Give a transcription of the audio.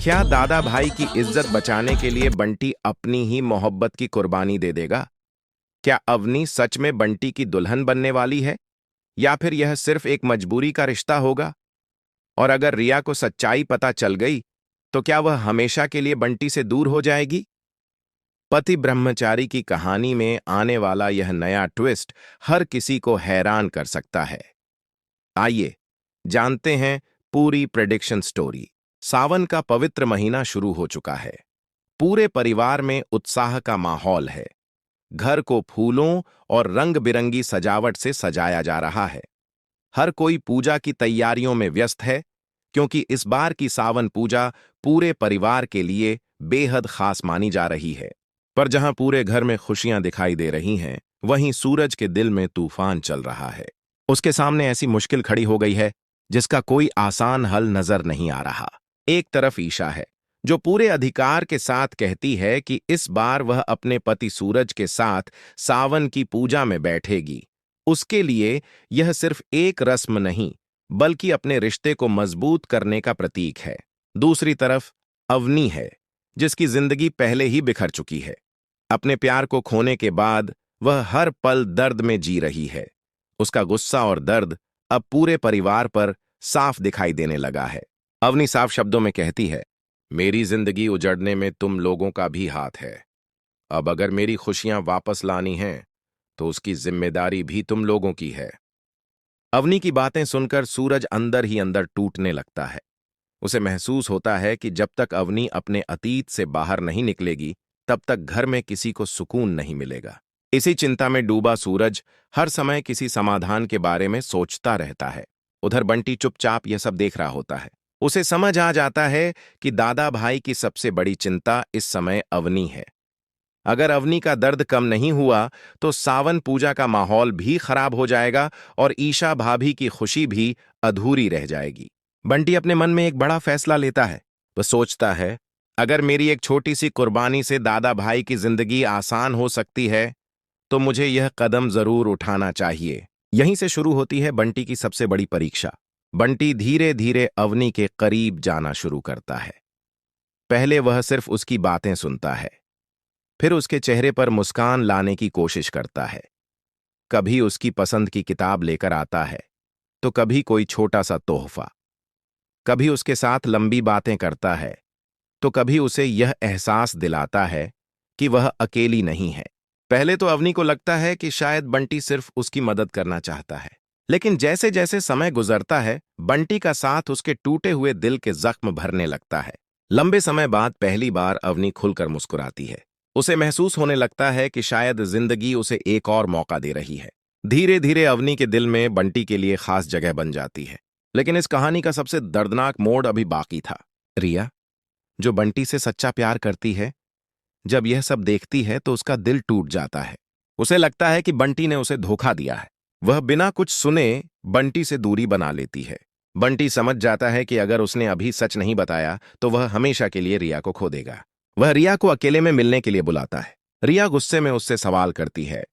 क्या दादा भाई की इज्जत बचाने के लिए बंटी अपनी ही मोहब्बत की कुर्बानी दे देगा? क्या अवनी सच में बंटी की दुल्हन बनने वाली है, या फिर यह सिर्फ एक मजबूरी का रिश्ता होगा? और अगर रिया को सच्चाई पता चल गई, तो क्या वह हमेशा के लिए बंटी से दूर हो जाएगी? पति ब्रह्मचारी की कहानी में आने वाला यह नया ट्विस्ट हर किसी को हैरान कर सकता है। आइए जानते हैं पूरी प्रेडिक्शन स्टोरी। सावन का पवित्र महीना शुरू हो चुका है। पूरे परिवार में उत्साह का माहौल है। घर को फूलों और रंग बिरंगी सजावट से सजाया जा रहा है। हर कोई पूजा की तैयारियों में व्यस्त है, क्योंकि इस बार की सावन पूजा पूरे परिवार के लिए बेहद खास मानी जा रही है। पर जहां पूरे घर में खुशियां दिखाई दे रही हैं, वहीं सूरज के दिल में तूफान चल रहा है। उसके सामने ऐसी मुश्किल खड़ी हो गई है जिसका कोई आसान हल नजर नहीं आ रहा। एक तरफ ईशा है, जो पूरे अधिकार के साथ कहती है कि इस बार वह अपने पति सूरज के साथ सावन की पूजा में बैठेगी। उसके लिए यह सिर्फ एक रस्म नहीं, बल्कि अपने रिश्ते को मजबूत करने का प्रतीक है। दूसरी तरफ अवनी है, जिसकी जिंदगी पहले ही बिखर चुकी है। अपने प्यार को खोने के बाद वह हर पल दर्द में जी रही है। उसका गुस्सा और दर्द अब पूरे परिवार पर साफ दिखाई देने लगा है। अवनी साफ शब्दों में कहती है, मेरी जिंदगी उजड़ने में तुम लोगों का भी हाथ है। अब अगर मेरी खुशियां वापस लानी हैं, तो उसकी जिम्मेदारी भी तुम लोगों की है। अवनी की बातें सुनकर सूरज अंदर ही अंदर टूटने लगता है। उसे महसूस होता है कि जब तक अवनी अपने अतीत से बाहर नहीं निकलेगी, तब तक घर में किसी को सुकून नहीं मिलेगा। इसी चिंता में डूबा सूरज हर समय किसी समाधान के बारे में सोचता रहता है। उधर बंटी चुपचाप यह सब देख रहा होता है। उसे समझ आ जाता है कि दादा भाई की सबसे बड़ी चिंता इस समय अवनी है। अगर अवनी का दर्द कम नहीं हुआ, तो सावन पूजा का माहौल भी खराब हो जाएगा और ईशा भाभी की खुशी भी अधूरी रह जाएगी। बंटी अपने मन में एक बड़ा फैसला लेता है। वह सोचता है, अगर मेरी एक छोटी सी कुर्बानी से दादा भाई की जिंदगी आसान हो सकती है, तो मुझे यह कदम जरूर उठाना चाहिए। यहीं से शुरू होती है बंटी की सबसे बड़ी परीक्षा। बंटी धीरे धीरे अवनी के करीब जाना शुरू करता है। पहले वह सिर्फ उसकी बातें सुनता है, फिर उसके चेहरे पर मुस्कान लाने की कोशिश करता है। कभी उसकी पसंद की किताब लेकर आता है, तो कभी कोई छोटा सा तोहफा। कभी उसके साथ लंबी बातें करता है, तो कभी उसे यह एहसास दिलाता है कि वह अकेली नहीं है। पहले तो अवनी को लगता है कि शायद बंटी सिर्फ उसकी मदद करना चाहता है, लेकिन जैसे जैसे समय गुजरता है, बंटी का साथ उसके टूटे हुए दिल के जख्म भरने लगता है। लंबे समय बाद पहली बार अवनी खुलकर मुस्कुराती है। उसे महसूस होने लगता है कि शायद जिंदगी उसे एक और मौका दे रही है। धीरे धीरे अवनी के दिल में बंटी के लिए खास जगह बन जाती है। लेकिन इस कहानी का सबसे दर्दनाक मोड़ अभी बाकी था। रिया, जो बंटी से सच्चा प्यार करती है, जब यह सब देखती है तो उसका दिल टूट जाता है। उसे लगता है कि बंटी ने उसे धोखा दिया है। वह बिना कुछ सुने बंटी से दूरी बना लेती है। बंटी समझ जाता है कि अगर उसने अभी सच नहीं बताया, तो वह हमेशा के लिए रिया को खो देगा। वह रिया को अकेले में मिलने के लिए बुलाता है। रिया गुस्से में उससे सवाल करती है,